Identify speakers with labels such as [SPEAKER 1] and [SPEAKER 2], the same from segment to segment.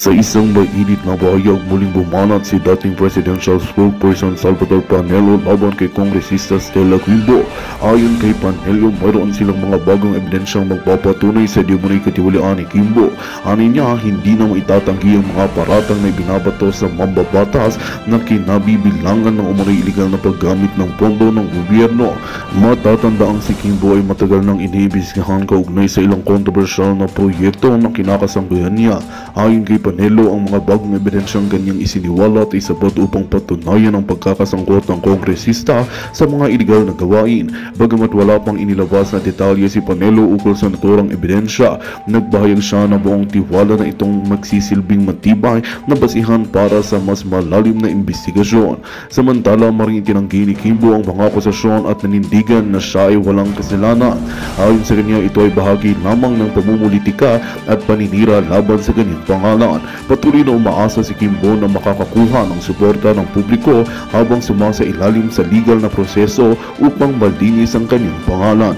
[SPEAKER 1] Sa isang mainit na bahayag, muling bumanat si dating presidential spokesperson Salvador Panelo laban kay Kongresista Stella Quimbo. Ayon kay Panelo, mayroon silang mga bagong ebidensyang magpapatunay sa di umano'y katiwalian ni Quimbo. Ani niya, hindi na maitatanggi ang mga paratang na ibinabato sa mambabatas na kinabibilangan ng umano'y iligal na paggamit ng pondo ng gobyerno. Matatandaang si Quimbo ay matagal nang iniimbestigahan kaugnay sa ilang kontrobersyal na proyekto na kinakasanggayan niya. Ayon kay Panelo, ang mga bagong ebidensyang ganyang isiniwalat ay sapat upang patunayan ang pagkakasangkot ng kongresista sa mga iligal na gawain. Bagamat wala pang inilabas na detalye si Panelo ukol sa naturang ebidensya, nagbahayag siya na buong tiwala na itong magsisilbing matibay na basihan para sa mas malalim na investigasyon. Samantala, maring itinanggi ni Quimbo ang mga akusasyon at nanindigan na siya ay walang kasalanan. Ayon sa kanya, ito ay bahagi lamang ng pamumulitika at paninira laban sa kanyang pangalan. Patuloy na umaasa si Quimbo na makakakuha ng suporta ng publiko habang sumasailalim sa legal na proseso upang malinis ang kanyang pangalan.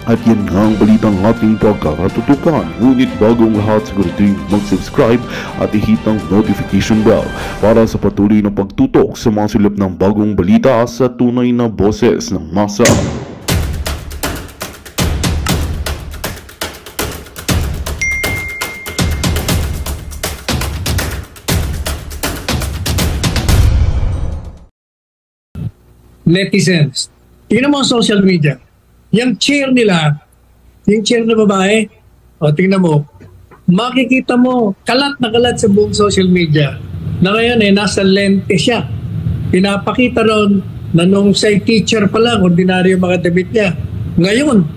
[SPEAKER 1] At yan nga ang balitang ating pagkakatutukan. Ngunit bagong lahat, siguraduhin mag-subscribe at i-hit ang notification bell para sa patuloy na pagtutok sa mga silip ng bagong balita sa tunay na boses ng masa.
[SPEAKER 2] Netizens, tingnan mo ang social media. Yung chair nila, yung chair na babae, o tingnan mo, makikita mo kalat na kalat sa buong social media na ngayon nasa lente siya. Pinapakita ron na nung say teacher pa lang, ordinaryo mga damit niya. Ngayon,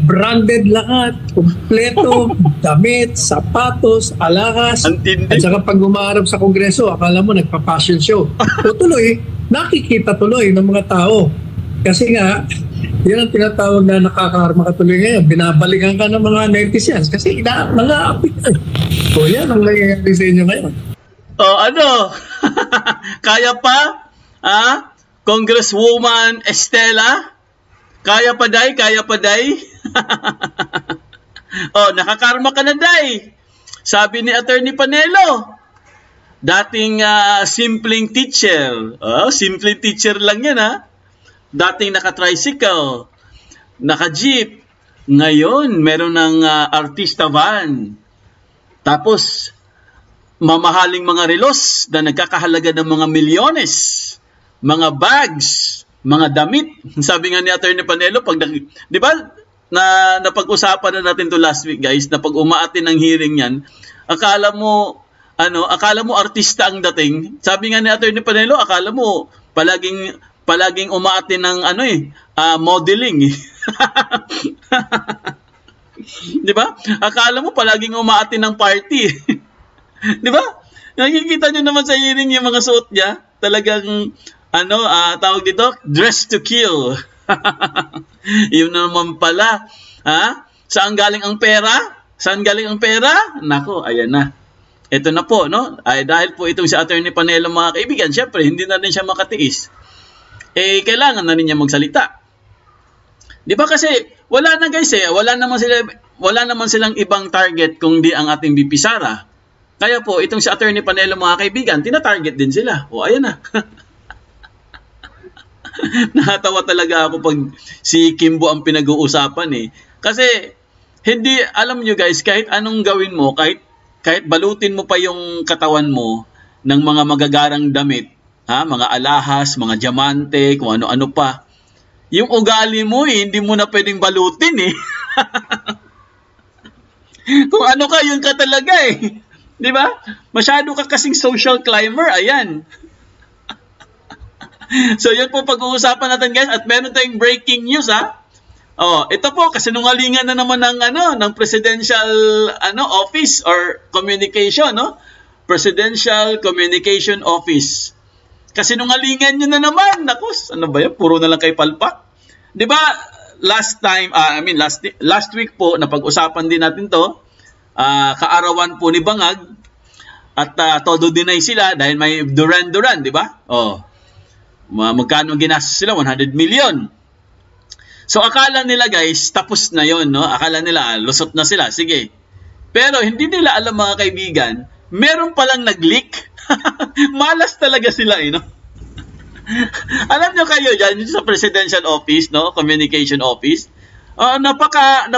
[SPEAKER 2] branded lahat, kumpleto, damit, sapatos, alahas, at saka pag umaharap sa kongreso, akala mo nagpa-fashion show. O tuloy, nakikita tuloy ng mga tao. Kasi nga, yan ang tinatawag na nakakaharma ka tuloy ngayon. Binabalikan ka ng mga netizens kasi nag-aapit ka. So yan ang nangyayari sa inyo ngayon.
[SPEAKER 3] O ano? Kaya pa? Congresswoman Estela? Kaya pa, day? Kaya pa, day? Nakakarma ka na, day. Sabi ni Attorney Panelo, dating simpleng teacher. Simpleng teacher lang yan, ha? Dating naka-tricycle, naka-jeep. Ngayon, meron ng artista van. Tapos, mamahaling mga relos na nagkakahalaga ng mga milyones. Mga bags, mga damit. Sabi nga ni Attorney Panelo, di ba, napag-usapan na natin to last week, guys, na pag umaatin ng hearing yan, akala mo artista ang dating. Sabi nga ni Attorney Panelo, akala mo palaging umaatin ng modeling. Di ba? Akala mo palaging umaatin ng party. Di ba? Nakikita nyo naman sa hearing yung mga suot niya. Talagang tawag dito, dress to kill. Yun naman pala. Saan galing ang pera? Saan galing ang pera? Nako, ayan na. Ito na po, no? Ay, dahil po itong si Attorney Panelo, mga kaibigan, syempre, hindi na rin siya makatiis. Kailangan na rin niya magsalita. Di ba kasi, wala na guys wala naman silang ibang target kung di ang ating VP Sara. Kaya po, itong si Attorney Panelo, mga kaibigan, tina-target din sila. Ayan na. Nakatawa talaga ako pag si Quimbo ang pinag-uusapan Kasi, hindi, alam nyo guys, kahit anong gawin mo, kahit balutin mo pa yung katawan mo ng mga magagarang damit, mga alahas, mga diamante, kung ano-ano pa, yung ugali mo hindi mo na pwedeng balutin Kung ano ka, yun ka talaga Di ba? Masyado ka kasing social climber, ayan. So yun po pag-uusapan natin guys, at meron tayong breaking news ito po kasinungalingan na naman ng presidential office or communication, Presidential Communication Office. Kasinungalingan nyo na naman. Nakus, ano ba yan? Puro na lang kay palpak. 'Di ba? Last week po napag-usapan din natin 'to. Kaarawan po ni Bangag at todo deny sila dahil may Duran, 'di ba? Magkano ginastos sila? 100 million. So akala nila guys, tapos na yon, no? Akala nila lusot na sila. Sige. Pero hindi nila alam mga kaibigan meron palang nag-leak. Malas talaga sila, no? Alam nyo kayo dyan, sa Presidential Office, no? Communication Office, napaka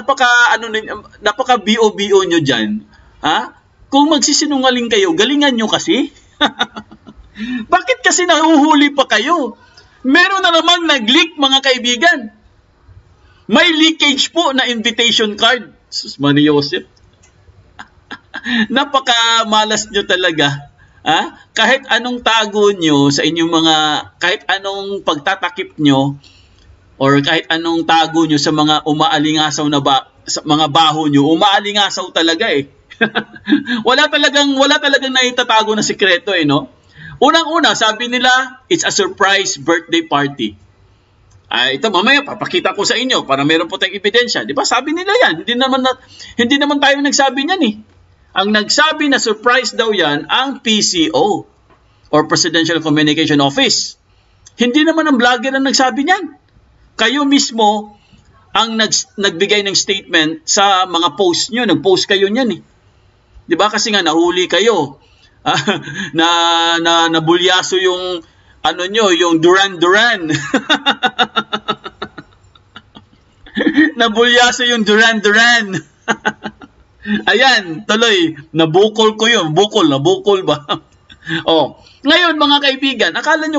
[SPEAKER 3] BO-BO nyo dyan. Ha? Kung magsisinungaling kayo, galingan nyo kasi. Bakit kasi nahuhuli pa kayo? Meron na namang nag-leak, mga kaibigan. May leakage po na invitation card. Sus, Manny Joseph. Napaka-malas nyo talaga. Ha? Kahit anong tago nyo sa inyong mga, kahit anong pagtatakip nyo, or kahit anong tago nyo sa mga umaalingasaw na sa mga baho nyo, umaalingasaw talaga eh. wala talagang naitatago na sikreto eh, no? Unang-una, sabi nila, it's a surprise birthday party. Ito mamaya papakita ko sa inyo para meron po tayong ebidensya. Di ba? Sabi nila yan. Hindi naman tayo nagsabi niyan eh. Ang nagsabi na surprise daw yan ang PCO or Presidential Communication Office. Hindi naman ang vlogger ang nagsabi niyan. Kayo mismo ang nagbigay ng statement sa mga post nyo. Nag-post kayo niyan eh. Di ba? Kasi nga nahuli kayo. Nabulyaso yung yung Duran Duran. Nabulyaso yung Duran Duran. Ayan, tuloy, nabukol ko yun. Nabukol ba? Ngayon mga kaibigan, akala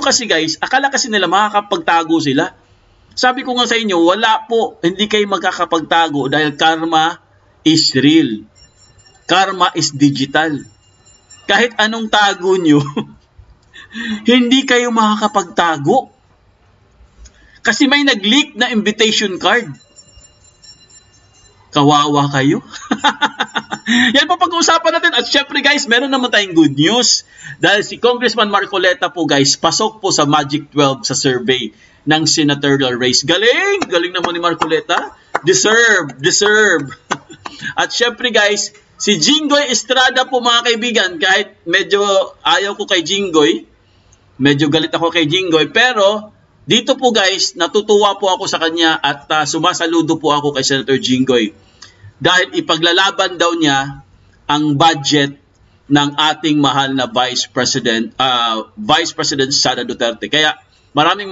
[SPEAKER 3] kasi nila makakapagtago sila. Sabi ko nga sa inyo, wala po, hindi kayo magkakapagtago dahil karma is real. Karma is digital. Kahit anong tago nyo, hindi kayo makakapagtago. Kasi may nag-leak na invitation card. Kawawa kayo. Yan po pag-uusapan natin. At syempre guys, meron naman tayong good news. Dahil si Congressman Marcoleta po guys, pasok po sa Magic 12 sa survey ng senatorial race. Galing! Galing naman ni Marcoleta. Deserve. At syempre guys, si Jinggoy Estrada po mga kaibigan, kahit medyo ayaw ko kay Jinggoy, medyo galit ako kay Jinggoy, pero dito po guys, natutuwa po ako sa kanya at sumasaludo po ako kay Senator Jinggoy. Dahil ipaglalaban daw niya ang budget ng ating mahal na Vice President Sara Duterte. Kaya maraming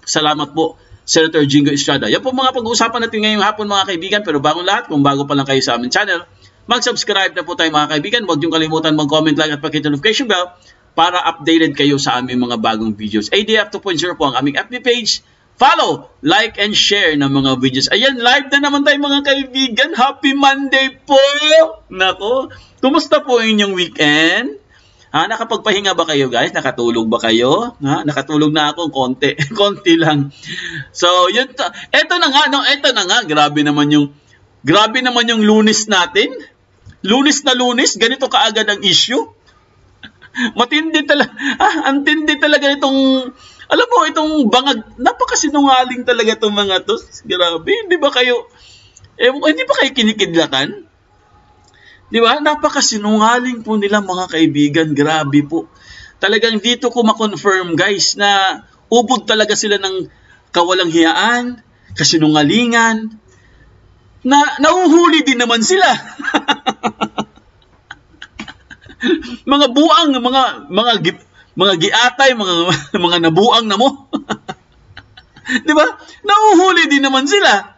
[SPEAKER 3] salamat po Senator Jinggoy Estrada. Yan po mga pag-uusapan natin ngayong hapon mga kaibigan, pero bagong lahat, kung bago pa lang kayo sa aming channel, mag-subscribe na po tayo mga kaibigan. Huwag niyong kalimutan mag-comment, like at pakita notification bell para updated kayo sa aming mga bagong videos. ADF 2.0 po ang aming FB page. Follow, like, and share ng mga videos. Ayan, live na naman tayo mga kaibigan. Happy Monday po! Nako, kumusta po inyong weekend? Nakapagpahinga ba kayo guys? Nakatulog ba kayo? Nakatulog na ako, konti. Konti lang. So, yun. Eto na nga. Grabe naman yung Lunes natin. Lunes na Lunes, ganito kaagad ang issue. Matindi talaga. Ang tindi talaga itong, alam mo, itong bangag, napakasinungaling talaga itong mga to. Grabe, hindi ba kayo kinikidlatan? Di ba? Napakasinungaling po nila mga kaibigan. Grabe po. Talagang dito ko ma-confirm guys na ubod talaga sila ng kawalang hiyaan, kasinungalingan, na nahuhuli din naman sila. Mga buang, mga giatay, mga nabuang na mo. 'Di ba? Nahuhuli din naman sila.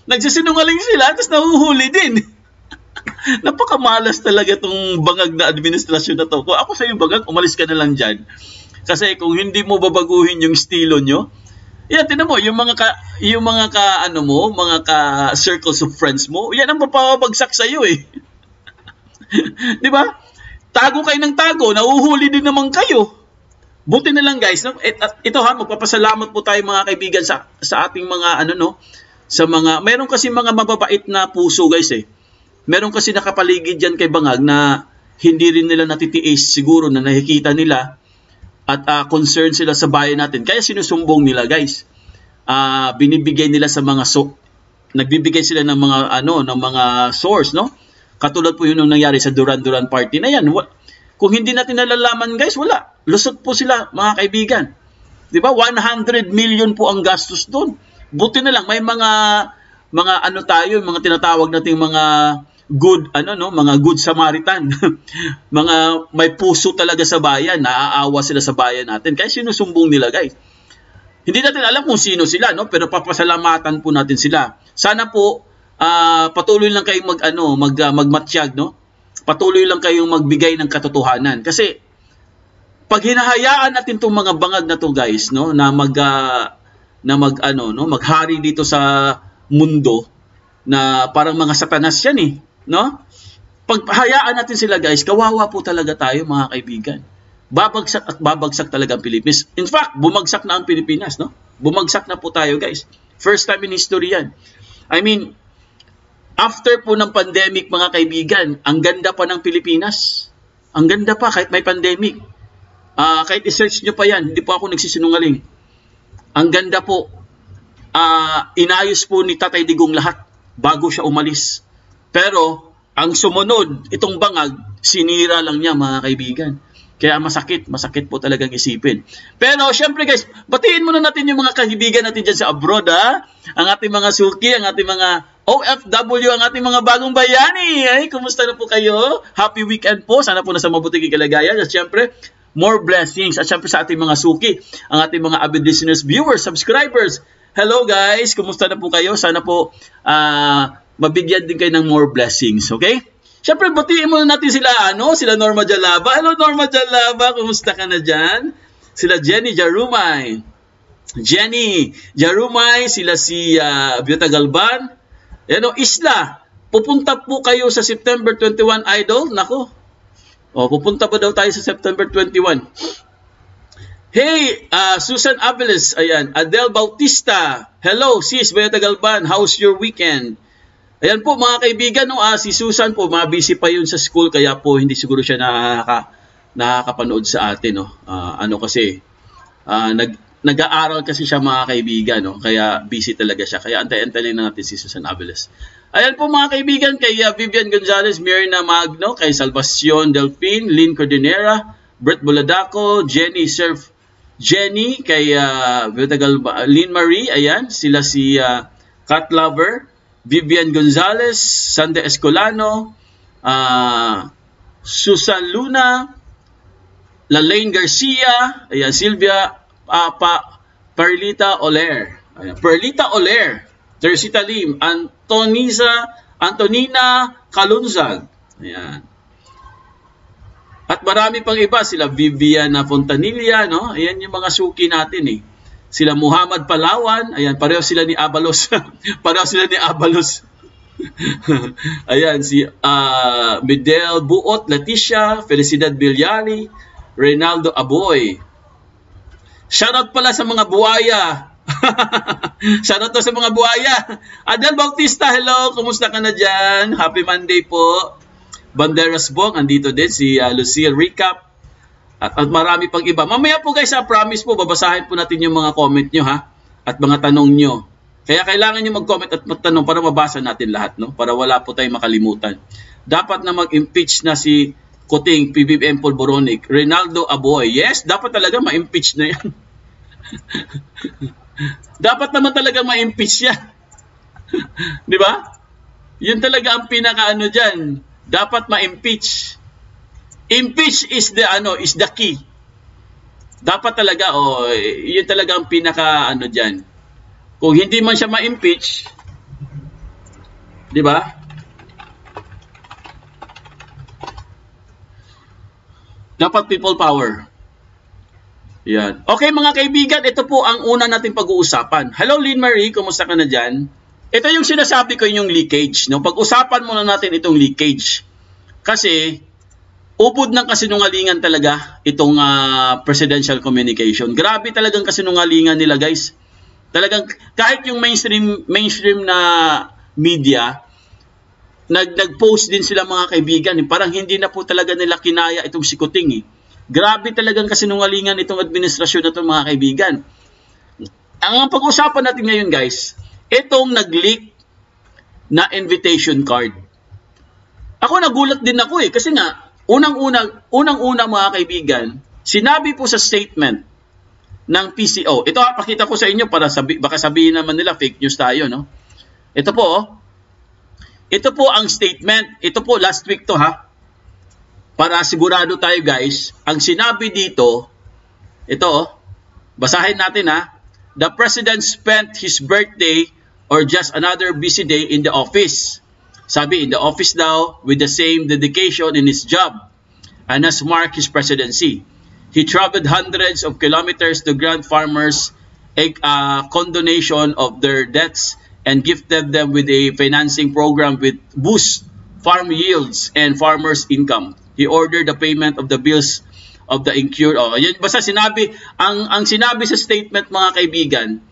[SPEAKER 3] Nagsisinungaling sila, tapos nahuhuli din. Napakamalas talaga tong bangag na administrasyon na to. Kung ako sa iyo bangag, umalis ka na lang diyan. Kasi kung hindi mo babaguhin yung estilo nyo, yan, tinan mo, yung mga circles of friends mo, yan ang mapapabagsak sa iyo eh. 'Di ba? Tago kayo ng tago, nahuhuli din naman kayo. Buti na lang guys, no? Ito magpapasalamat po tayo mga kaibigan sa ating mga meron kasi mga mababait na puso guys eh. Meron kasi nakapaligid diyan kay Bangag na hindi rin nila natitiis siguro na nakikita nila at concerned sila sa bayan natin. Kaya sinusumbong nila guys. Binibigay nila sa mga nagbibigay sila ng mga source, no? Katulad po yun yung nangyari sa Duran Duran party na yan. Kung hindi natin nalalaman guys, wala. Lusot po sila mga kaibigan. Di ba? 100 million po ang gastos doon. Buti na lang may mga tinatawag nating mga good mga good Samaritan. Mga may puso talaga sa bayan, naaawa sila sa bayan natin. Kaya sinusumbong nila, guys. Hindi natin alam kung sino sila, no? Pero papasalamatan po natin sila. Sana po patuloy lang kayong magmatsyag, no? Patuloy lang kayong magbigay ng katotohanan. Kasi pag hinahayaan natin tong mga bangag na to, guys, no, na maghari dito sa mundo, na parang mga satanas yan eh, no? Pag hayaan natin sila, guys, kawawa po talaga tayo, mga kaibigan. Babagsak at babagsak talaga ang Pilipinas. In fact, bumagsak na ang Pilipinas, no? Bumagsak na po tayo, guys. First time in history yan. I mean, after po ng pandemic, mga kaibigan, ang ganda pa ng Pilipinas. Ang ganda pa kahit may pandemic. Kahit i-search nyo pa yan, hindi po ako nagsisinungaling. Ang ganda po. Inayos po ni Tatay Digong lahat bago siya umalis. Pero, ang sumunod, itong bangag, sinira lang niya, mga kaibigan. Kaya masakit po talagang isipin. Pero syempre, guys, batiin muna natin yung mga kaibigan natin dyan sa abroad, ha? Ang ating mga suki, ang ating mga OFW, ang ating mga bagong bayani. Ay, kumusta na po kayo? Happy weekend po. Sana po nasa mabuting kalagayan. At syempre, more blessings. At syempre sa ating mga suki, ang ating mga avid listeners, viewers, subscribers. Hello guys, kumusta na po kayo? Sana po mabigyan din kayo ng more blessings, okay? Siyempre, batiin muna natin sila, sila Norma Jalaba. Hello, Norma Jalaba. Kumusta ka na dyan? Sila Jenny Jarumay. Sila si Biota Galban. Isla. Pupunta po kayo sa September 21, Idol. Nako. Pupunta pa daw tayo sa September 21. Hey, Susan Abeles. Ayan. Adele Bautista. Hello, sis Biota Galban. How's your weekend? Ayan po mga kaibigan, si Susan po, busy pa yun sa school, kaya po hindi siguro siya nakakapanood sa atin. Kasi nag-aaral kasi siya, mga kaibigan, kaya busy talaga siya. Kaya antay-antay na natin si Susan Abeles. Ayan po mga kaibigan, kay Vivian Gonzalez, Myrna Magno, kay Salvacion Delphin, Lynn Cordinera, Brett Buladaco, Jenny, kay Lynn Marie, ayan, sila si Cat Lover, Vivian Gonzalez, Sande Escolano, Susan Luna, Lalaine Garcia, ayan, Silvia Perlita Oler, Teresita Lim, Antonina Calunzag, ayan. At marami pang iba, sila Viviana Fontanilla, ayan yung mga suki natin eh. Sila Muhammad Palawan, ayan, pareho sila ni Abalos. Ayan, si Midel Buot, Leticia, Felicidad Bilyari, Reynaldo Aboy. Shoutout pala sa mga buhaya. Shoutout sa mga buhaya. Adel Bautista, hello, kumusta ka na dyan? Happy Monday po. Banderas Bong, andito din si Lucille Recap. At marami pang iba. Mamaya po guys, promise po, babasahin po natin yung mga comment nyo, ha? At mga tanong nyo. Kaya kailangan nyo mag-comment at magtanong para mabasa natin lahat, no? Para wala po tayong makalimutan. Dapat na mag-impeach na si Kuting, PBBM Polboronic, Reynaldo Aboy. Yes, dapat talaga ma-impeach na yan. Dapat naman talaga ma-impeach yan. Di ba? Yun talaga ang pinaka-ano dyan. Dapat ma-impeach. Impeach is the key. Dapat talaga, yun talaga ang pinaka dyan. Kung hindi man siya ma-impeach, di ba? Dapat people power. Yan. Okay mga kaibigan, ito po ang una nating pag-uusapan. Hello Lynn Marie, kumusta ka na dyan? Ito yung sinasabi ko, yung leakage. Pag-usapan muna natin itong leakage. Kasi, ubod ng kasinungalingan talaga itong presidential communication. Grabe talagang kasinungalingan nila, guys. Talagang kahit yung mainstream na media, nag-post din sila, mga kaibigan. Parang hindi na po talaga nila kinaya itong si Kuting. Grabe talagang kasinungalingan itong administrasyon na itong, mga kaibigan. Ang pag-usapan natin ngayon, guys, itong nag-leak na invitation card. Ako nagulat din ako kasi nga unang-una mga kaibigan, sinabi po sa statement ng PCO. Ito pakita ko sa inyo para baka sabihin naman nila fake news tayo, no? Ito po, ito po ang statement. Ito po last week to ha. Para sigurado tayo guys. Ang sinabi dito, ito basahin natin ha. The President spent his birthday or just another busy day in the office. Sabi, in the office daw with the same dedication in his job and has marked his presidency. He traveled hundreds of kilometers to grant farmers a condonation of their debts and gifted them with a financing program with boost farm yields and farmers' income. He ordered the payment of the bills of the incurred. Yan, basta sinabi, ang sinabi sa statement mga kaibigan,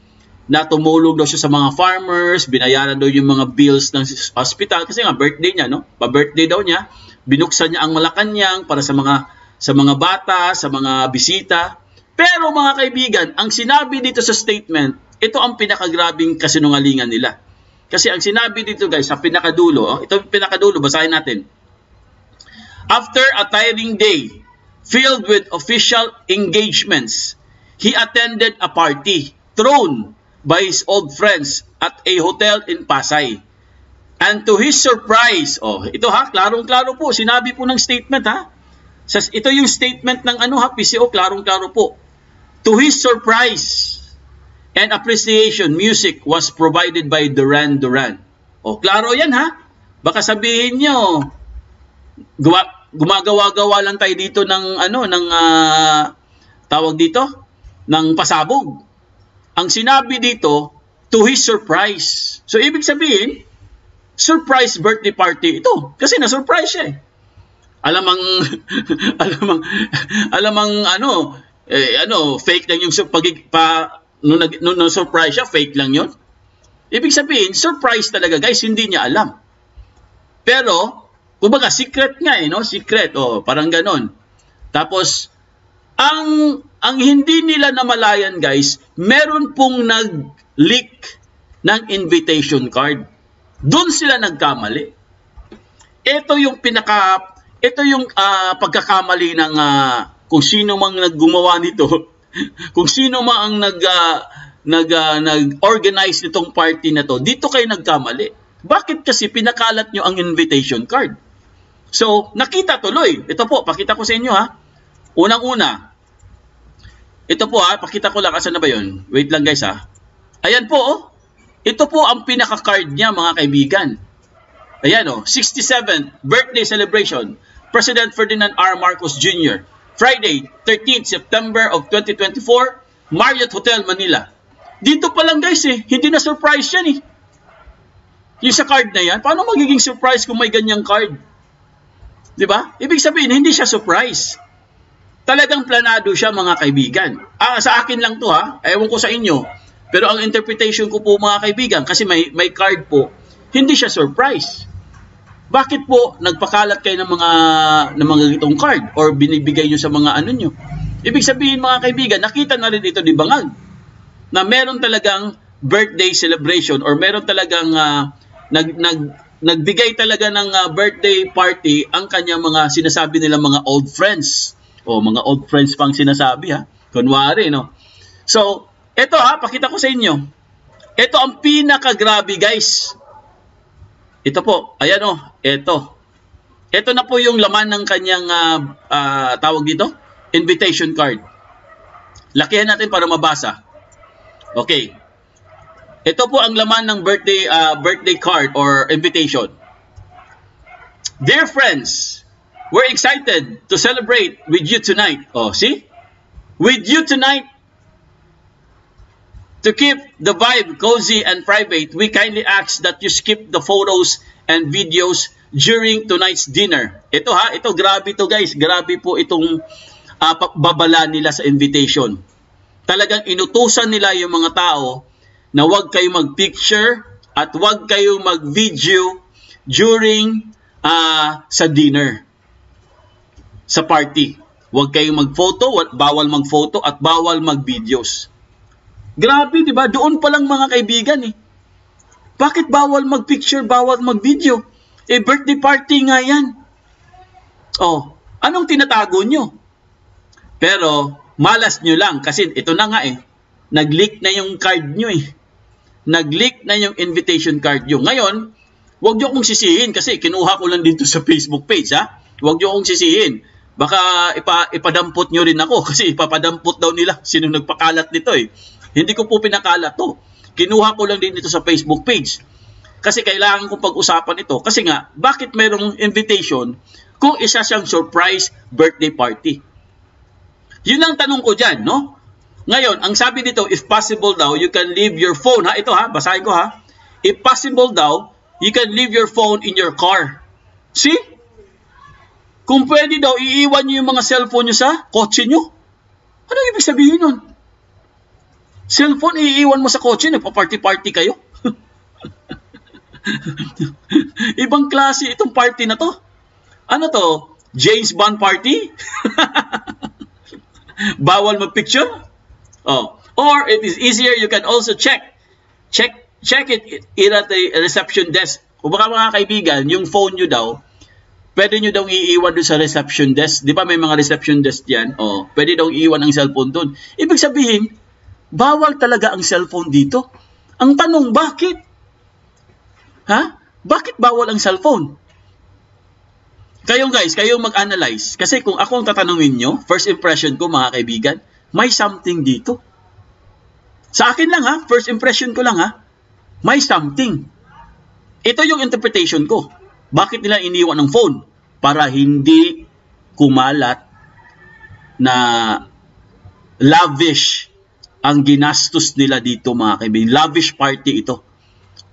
[SPEAKER 3] na tumulong daw siya sa mga farmers, binayaran daw yung mga bills ng hospital kasi nga birthday niya, no? Pa-birthday daw niya, binuksan niya ang Malacanang para sa mga bata, sa mga bisita. Pero mga kaibigan, ang sinabi dito sa statement, ito ang pinakagrabing kasinungalingan nila. Kasi ang sinabi dito guys, sa pinakadulo, ito yung pinakadulo, basahin natin. After a tiring day filled with official engagements, he attended a party thrown by his old friends at a hotel in Pasay. And to his surprise, ito ha, klarong-klaro po, sinabi po ng statement ha. Ito yung statement ng PCO, klarong-klaro po. To his surprise and appreciation, music was provided by Duran Duran. Klaro yan ha. Baka sabihin nyo, gumagawa-gawa lang tayo dito ng tawag dito, ng pasabog. Ang sinabi dito, to his surprise. So, ibig sabihin, surprise birthday party ito. Kasi na-surprise siya eh. Alamang fake lang yung nung surprise siya, fake lang yun. Ibig sabihin, surprise talaga guys, hindi niya alam. Pero, kumbaga, secret nga eh, no? Secret, parang ganon. Tapos, ang hindi nila namalayan guys, meron pong nag-leak ng invitation card. Doon sila nagkamali. Ito yung pagkakamali ng kung sino mang naggumawa nito, kung sino mang ang nag-organize nitong party na to, dito kayo nagkamali. Bakit kasi pinakalat nyo ang invitation card? So, nakita tuloy. Ito po, pakita ko sa inyo ha. Unang-una, ito po ha, pakita ko lang, asan na ba yun? Wait lang guys ha. Ayan po ito po ang pinaka-card niya mga kaibigan. Ayan 67th birthday celebration, President Ferdinand R. Marcos Jr. Friday, 13th September of 2024, Marriott Hotel, Manila. Dito pa lang guys hindi na surprise yan eh. Yung sa card na yan, paano magiging surprise kung may ganyang card? Diba? Ibig sabihin, hindi siya surprise. Talagang planado siya mga kaibigan. Sa akin lang to ha, ewan ko sa inyo. Pero ang interpretation ko po mga kaibigan, kasi may card po, hindi siya surprise. Bakit po nagpakalat kayo ng mga itong card or binibigay nyo sa mga nyo? Ibig sabihin mga kaibigan, nakita na rin ito ni Bangag na meron talagang birthday celebration or meron talagang nagbigay talaga ng birthday party ang kanyang mga sinasabi nila mga old friends. Mga old friends pang sinasabi ha. Kunwari, no? So, ito ha, pakita ko sa inyo. Ito ang pinakagrabe guys. Ito po, ayan ito. Ito na po yung laman ng kanyang tawag dito, invitation card. Lakihan natin para mabasa. Okay. Ito po ang laman ng birthday card or invitation. Dear friends, we're excited to celebrate with you tonight. See? With you tonight. To keep the vibe cozy and private, we kindly ask that you skip the photos and videos during tonight's dinner. Ito ha, ito grabe to guys. Grabe po itong babala nila sa invitation. Talagang inutusan nila yung mga tao na huwag kayo mag-picture at huwag kayo mag-video during sa dinner, sa party. Huwag kayong mag-photo, bawal mag-photo at bawal mag-videos. Grabe, di ba? Doon pa lang mga kaibigan Bakit bawal mag-picture, bawal mag-video? Birthday party nga yan. Anong tinatago nyo? Pero, malas nyo lang kasi ito na nga nag-leak na yung card nyo Nag-leak na yung invitation card nyo. Ngayon, Huwag niyo akong sisihin kasi kinuha ko lang dito sa Facebook page, ha? Huwag niyo akong sisihin. Baka ipadampot niyo rin ako kasi ipapadampot daw nila sino nagpakalat nito eh. Hindi ko po pinakalat to. Kinuha ko lang din dito sa Facebook page. Kasi kailangan kong pag-usapan ito. Kasi nga, bakit mayroong invitation kung isa siyang surprise birthday party? Yun ang tanong ko dyan, no? Ngayon, ang sabi dito, if possible daw, you can leave your phone. Ha? Ito ha, basahin ko ha. If possible daw, you can leave your phone in your car. See? Kung pwede daw, iiwan nyo yung mga cellphone nyo sa kotse nyo. Ano ibig sabihin nun? Cellphone, iiwan mo sa kotse, nagpa-party-party kayo? Ibang klase itong party na to. Ano to? James Bond party? Bawal mag-picture? Oh. Or it is easier, you can also check it at the reception desk. Kung baka mga kaibigan, yung phone nyo daw, pwede nyo daw iiwan doon sa reception desk. Di ba may mga reception desk yan? Oh, pwede daw iiwan ang cellphone doon. Ibig sabihin, bawal talaga ang cellphone dito. Ang tanong, bakit? Ha? Bakit bawal ang cellphone? Kayong guys, kayong mag-analyze. Kasi kung ako ang tatanungin nyo, first impression ko mga kaibigan, may something dito. Sa akin lang ha, first impression ko lang ha, may something. Ito yung interpretation ko. Bakit nila iniwan ng phone? Para hindi kumalat na lavish ang ginastos nila dito mga kaibigan. Lavish party ito.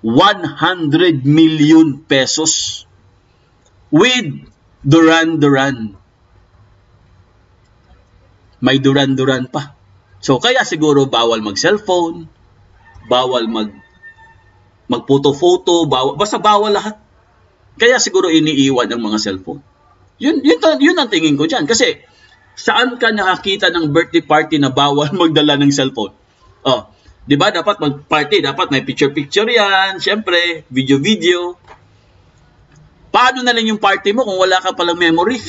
[SPEAKER 3] 100 million pesos with Duran. May Duran pa. So kaya siguro bawal mag-cellphone, bawal mag-photo-photo, basta bawal lahat. Kaya siguro iniiwan ang mga cellphone. Yun ang tingin ko diyan kasi saan ka nakakita ng birthday party na bawal magdala ng cellphone? Oh, 'di ba dapat mag-party, dapat may picture-picture 'yan, syempre, video-video. Paano na lang yung party mo kung wala ka palang memory?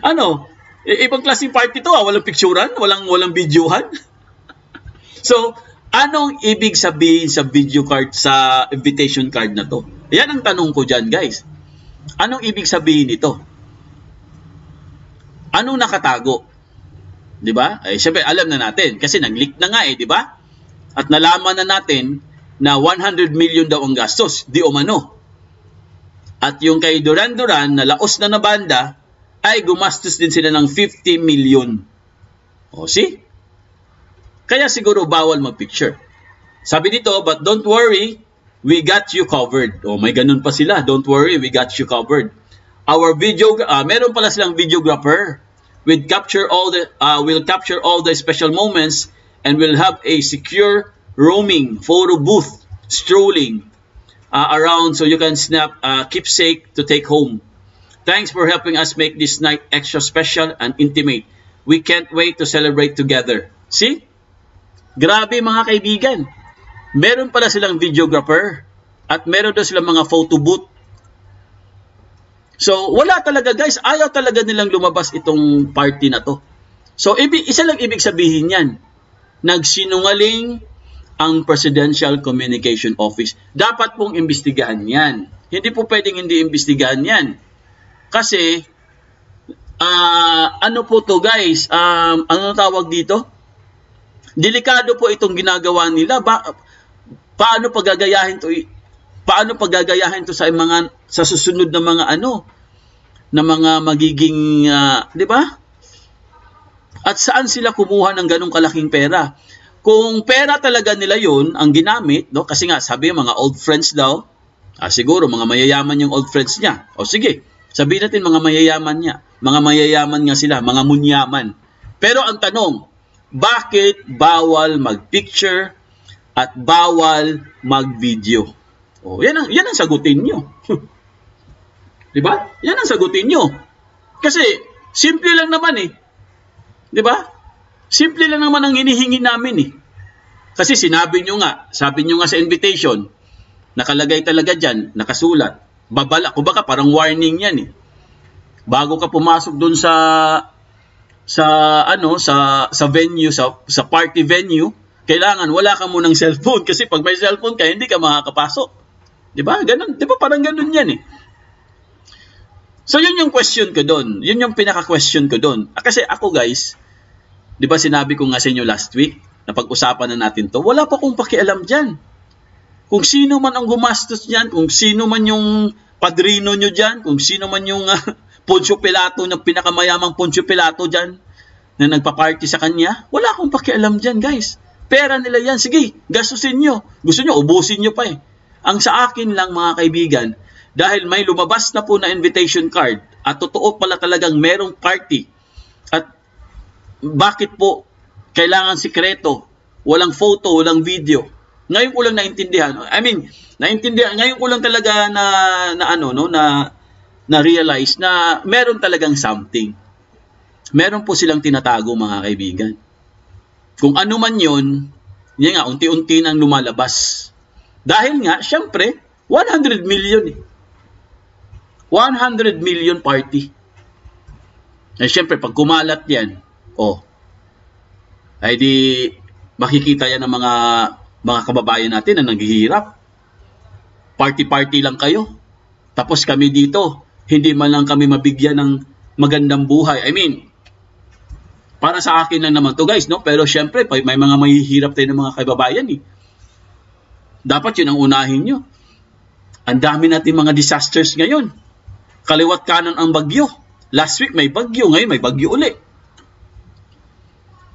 [SPEAKER 3] Ano? Ibang klaseng party to, walang picturean, walang videohan. So, anong ibig sabihin sa video card, sa invitation card na to? Yan ang tanong ko dyan, guys. Anong ibig sabihin nito? Anong nakatago? 'Di ba? Syempre alam na natin kasi nag-leak na nga di ba? At nalaman na natin na 100 million daw ang gastos, di umano. At yung kay Duran na laos na banda ay gumastos din sila ng 50 million. O see? Kaya siguro bawal mag-picture. Sabi dito, but don't worry, we got you covered. O may ganun pa sila, don't worry, we got you covered. Our meron pala silang videographer. We'll capture all the special moments and we'll have a secure roaming photo booth strolling around so you can snap keepsake to take home. Thanks for helping us make this night extra special and intimate. We can't wait to celebrate together. See? Grabe mga kaibigan. Meron pala silang videographer at meron daw silang mga photo booth. So, wala talaga guys. Ayaw talaga nilang lumabas itong party na to. So, isa lang ibig sabihin yan. Nagsinungaling ang Presidential Communication Office. Dapat pong imbestigahan yan. Hindi po pwedeng hindi imbestigahan yan. Kasi, ano po to guys? Ano tawag dito? Delikado po itong ginagawa nila. Paano paggagayahin to sa susunod na mga na mga magiging, di ba? At saan sila kumuha ng ganong kalaking pera? Kung pera talaga nila yun, ang ginamit, no? Kasi nga, sabi mga old friends daw, siguro mga mayayaman yung old friends niya. O sige, sabihin natin mga mayayaman niya. Mga mayayaman nga sila, mga munyaman. Pero ang tanong, bakit bawal mag-picture at bawal mag-video? Oh, yan ang sagutin nyo. Di ba? Yan ang sagutin nyo. Kasi, simple lang naman Di ba? Simple lang naman ang hinihingi namin Kasi sabi nyo nga sa invitation, nakalagay talaga dyan, nakasulat, babala, kumbaga parang warning yan Bago ka pumasok dun sa venue, sa party venue, kailangan wala ka munang cellphone kasi pag may cellphone ka, hindi ka makakapasok. Di ba? Ganun. Di ba? Parang ganun yan eh. So, yun yung question ko doon. Yun yung pinaka-question ko doon. Kasi ako guys, di ba sinabi ko nga sa inyo last week, na pag-usapan na natin to, wala pa akong pakialam dyan. Kung sino man ang gumastos dyan, kung sino man yung padrino nyo dyan, kung sino man yung Poncio Pilato, yung pinakamayamang Poncio Pilato dyan, na nagpa-party sa kanya, wala akong pakialam dyan guys. Pera nila yan. Sige, gastusin nyo. Gusto nyo, ubusin nyo pa eh. Ang sa akin lang mga kaibigan, dahil may lumabas na po na invitation card at totoo pala talagang merong party at bakit po kailangan sikreto, walang photo, walang video. Ngayon ko lang naintindihan. Ngayon ko lang talaga na realize na meron talagang something. Meron po silang tinatago mga kaibigan. Kung ano man yun, yan nga, unti-unti nang lumalabas. Dahil nga, syempre, 100 million eh. 100 million party. Eh, syempre, pag kumalat yan, ay di makikita yan ng mga kababayan natin na naghihirap. Party-party lang kayo. Tapos kami dito, hindi man lang kami mabigyan ng magandang buhay. Para sa akin lang naman to guys, no? Pero syempre, may mga mahihirap tayo ng mga kababayan eh. Dapat yun ang unahin nyo. Ang dami natin mga disasters ngayon. Kaliwat kanan ang bagyo. Last week may bagyo, ngayon may bagyo uli.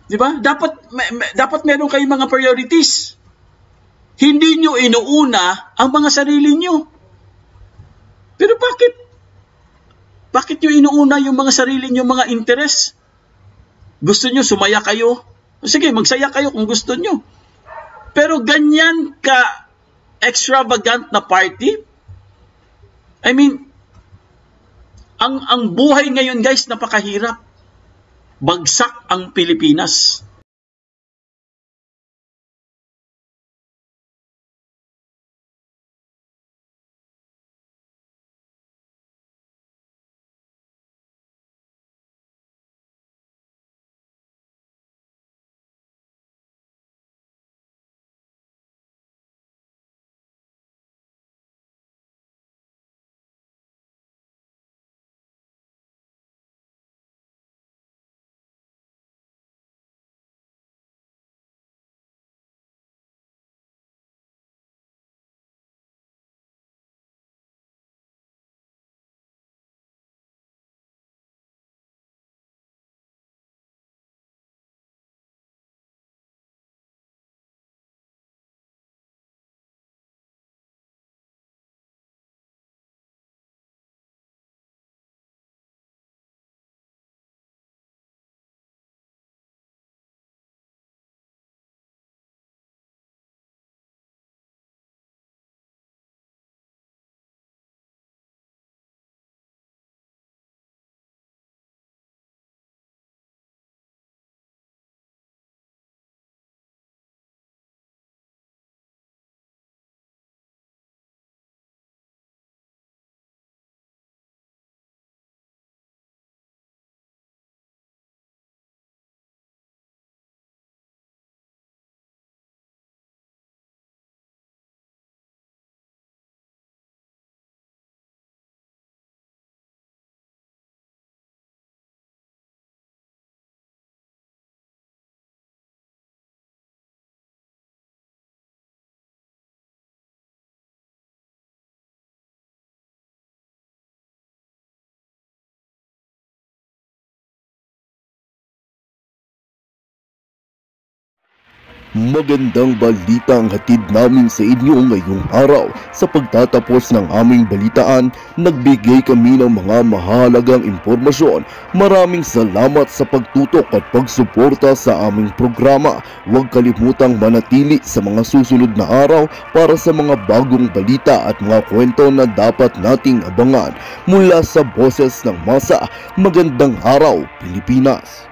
[SPEAKER 3] Di ba? Dapat meron kayong mga priorities. Hindi nyo inuuna ang mga sarili nyo. Pero bakit? Bakit nyo inuuna yung mga sarili nyo, mga interest? Gusto nyo sumaya kayo? Sige, magsaya kayo kung gusto nyo. Pero ganyan ka extravagant na party? Ang buhay ngayon guys, napakahirap. Bagsak ang Pilipinas.
[SPEAKER 1] Magandang balita ang hatid namin sa inyo ngayong araw. Sa pagtatapos ng aming balitaan, nagbigay kami ng mga mahalagang impormasyon. Maraming salamat sa pagtutok at pagsuporta sa aming programa. Huwag kalimutang manatili sa mga susunod na araw para sa mga bagong balita at mga kwento na dapat nating abangan. Mula sa Boses ng Masa, magandang araw Pilipinas!